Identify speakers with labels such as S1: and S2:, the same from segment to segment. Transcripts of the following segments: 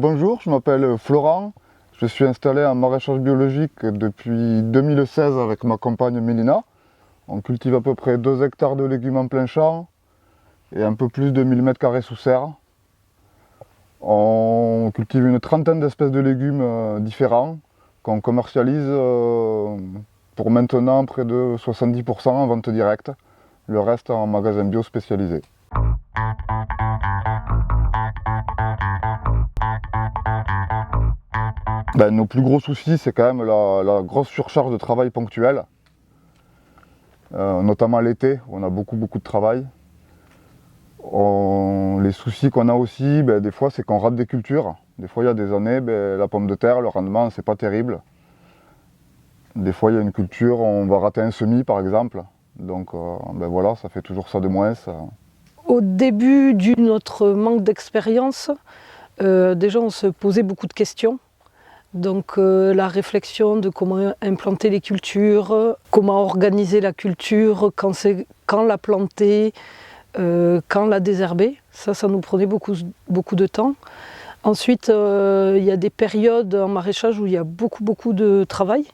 S1: Bonjour, je m'appelle Florent. Je suis installé en maraîchage biologique depuis 2016 avec ma compagne Mélina. On cultive à peu près 2 hectares de légumes en plein champ et un peu plus de 1000 m² sous serre. On cultive une trentaine d'espèces de légumes différents qu'on commercialise pour maintenant près de 70% en vente directe, le reste en magasin bio spécialisé. Nos plus gros soucis, c'est quand même la grosse surcharge de travail ponctuelle, notamment l'été, où on a beaucoup de travail. Les soucis qu'on a aussi, des fois, c'est qu'on rate des cultures. Des fois, il y a des années, la pomme de terre, le rendement, c'est pas terrible. Des fois, il y a une culture, on va rater un semis, par exemple. Donc, voilà, ça fait toujours ça de moins.
S2: Au début de notre manque d'expérience, déjà, on se posait beaucoup de questions. Donc la réflexion de comment implanter les cultures, comment organiser la culture, quand la planter, quand la désherber, ça nous prenait beaucoup de temps. Ensuite, il y a des périodes en maraîchage où il y a beaucoup de travail.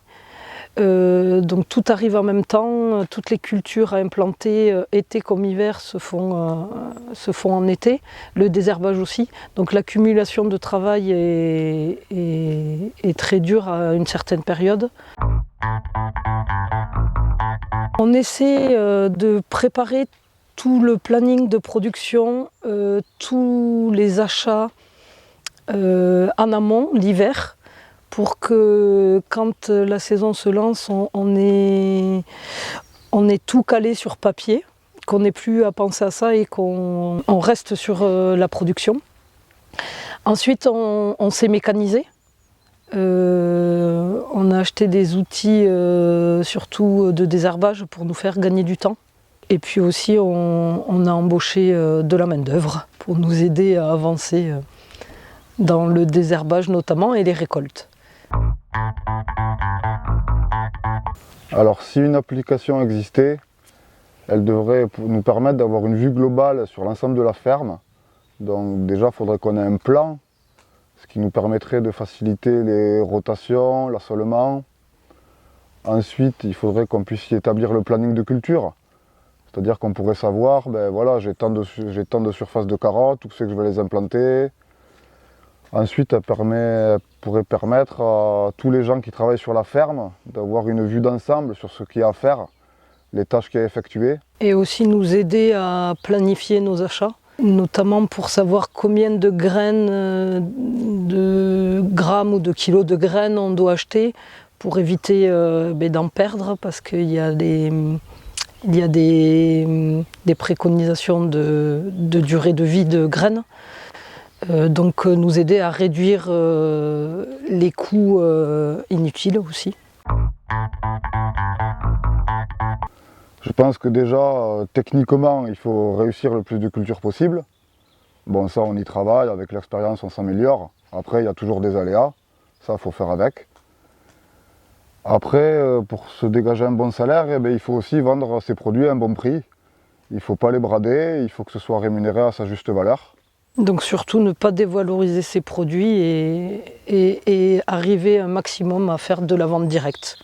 S2: Donc tout arrive en même temps, toutes les cultures à implanter, été comme hiver, se font en été, le désherbage aussi. Donc l'accumulation de travail est très dure à une certaine période. On essaie de préparer tout le planning de production, tous les achats en amont, l'hiver, pour que quand la saison se lance, on ait tout calé sur papier, qu'on n'ait plus à penser à ça et qu'on reste sur la production. Ensuite, on s'est mécanisé. On a acheté des outils, surtout de désherbage, pour nous faire gagner du temps. Et puis aussi, on a embauché de la main-d'œuvre pour nous aider à avancer dans le désherbage notamment et les récoltes.
S1: Alors, si une application existait, elle devrait nous permettre d'avoir une vue globale sur l'ensemble de la ferme. Donc déjà, il faudrait qu'on ait un plan, ce qui nous permettrait de faciliter les rotations, l'assolement. Ensuite, il faudrait qu'on puisse y établir le planning de culture. C'est-à-dire qu'on pourrait savoir, voilà, j'ai tant de surface de carottes, où c'est que je vais les implanter. Ensuite, elle pourrait permettre à tous les gens qui travaillent sur la ferme d'avoir une vue d'ensemble sur ce qu'il y a à faire, les tâches qu'il y a à effectuer.
S2: Et aussi nous aider à planifier nos achats, notamment pour savoir combien de graines, de grammes ou de kilos de graines on doit acheter pour éviter d'en perdre, parce qu'il y a des préconisations de durée de vie de graines. Donc nous aider à réduire les coûts inutiles aussi.
S1: Je pense que déjà, techniquement, il faut réussir le plus de cultures possible. Bon, ça, on y travaille, avec l'expérience, on s'améliore. Après, il y a toujours des aléas, ça, il faut faire avec. Après, pour se dégager un bon salaire, il faut aussi vendre ses produits à un bon prix. Il ne faut pas les brader, il faut que ce soit rémunéré à sa juste valeur.
S2: Donc surtout ne pas dévaloriser ses produits et arriver un maximum à faire de la vente directe.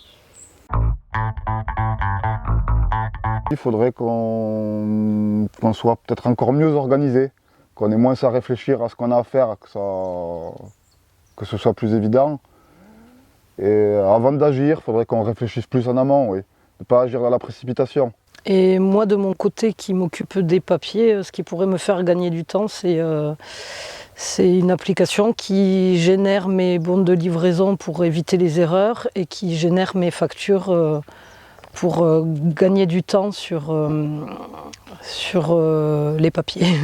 S1: Il faudrait qu'on soit peut-être encore mieux organisé, qu'on ait moins à réfléchir à ce qu'on a à faire, que ce soit plus évident. Et avant d'agir, il faudrait qu'on réfléchisse plus en amont, oui. Ne pas agir dans la précipitation.
S2: Et moi, de mon côté, qui m'occupe des papiers, ce qui pourrait me faire gagner du temps, c'est une application qui génère mes bons de livraison pour éviter les erreurs et qui génère mes factures pour gagner du temps sur les papiers.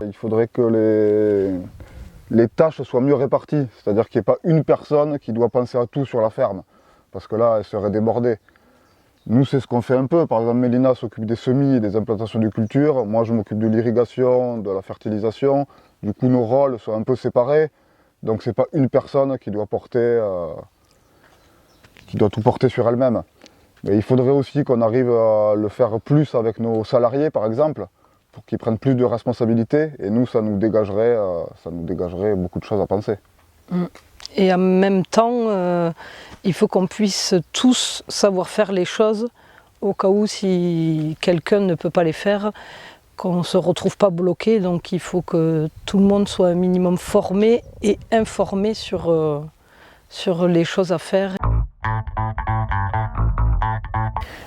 S1: Il faudrait que les tâches soient mieux réparties, c'est-à-dire qu'il n'y ait pas une personne qui doit penser à tout sur la ferme, parce que là, elle serait débordée. Nous, c'est ce qu'on fait un peu. Par exemple, Mélina s'occupe des semis et des implantations de culture. Moi, je m'occupe de l'irrigation, de la fertilisation. Du coup, nos rôles sont un peu séparés. Donc, c'est pas une personne qui doit tout porter sur elle-même. Mais il faudrait aussi qu'on arrive à le faire plus avec nos salariés, par exemple, pour qu'ils prennent plus de responsabilités. Et nous, ça nous dégagerait beaucoup de choses à penser.
S2: Et en même temps, il faut qu'on puisse tous savoir faire les choses au cas où si quelqu'un ne peut pas les faire, qu'on ne se retrouve pas bloqué. Donc il faut que tout le monde soit un minimum formé et informé sur les choses à faire.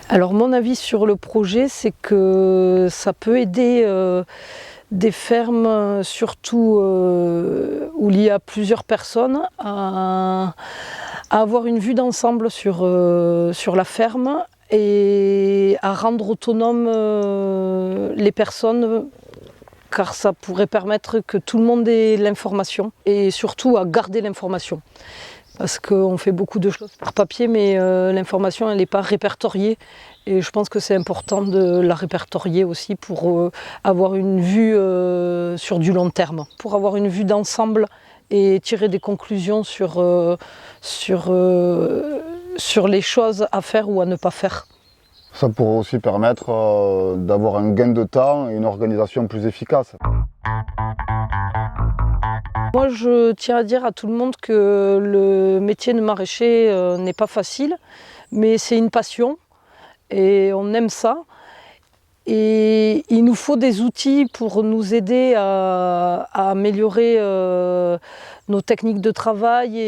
S2: Alors mon avis sur le projet, c'est que ça peut aider des fermes, surtout où il y a plusieurs personnes, à avoir une vue d'ensemble sur la ferme et à rendre autonomes les personnes, car ça pourrait permettre que tout le monde ait l'information et surtout à garder l'information. Parce qu'on fait beaucoup de choses par papier, mais l'information elle n'est pas répertoriée. Et je pense que c'est important de la répertorier aussi pour avoir une vue sur du long terme, pour avoir une vue d'ensemble et tirer des conclusions sur les choses à faire ou à ne pas faire.
S1: Ça pourrait aussi permettre d'avoir un gain de temps et une organisation plus efficace.
S2: Moi, je tiens à dire à tout le monde que le métier de maraîcher n'est pas facile, mais c'est une passion et on aime ça. Et il nous faut des outils pour nous aider à améliorer nos techniques de travail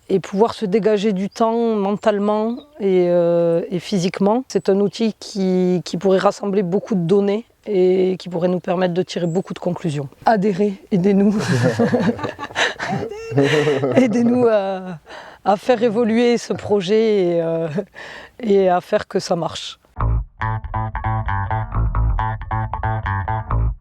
S2: et pouvoir se dégager du temps mentalement et physiquement. C'est un outil qui pourrait rassembler beaucoup de données et qui pourrait nous permettre de tirer beaucoup de conclusions. Adhérez, aidez-nous. Aidez-nous à faire évoluer ce projet et à faire que ça marche.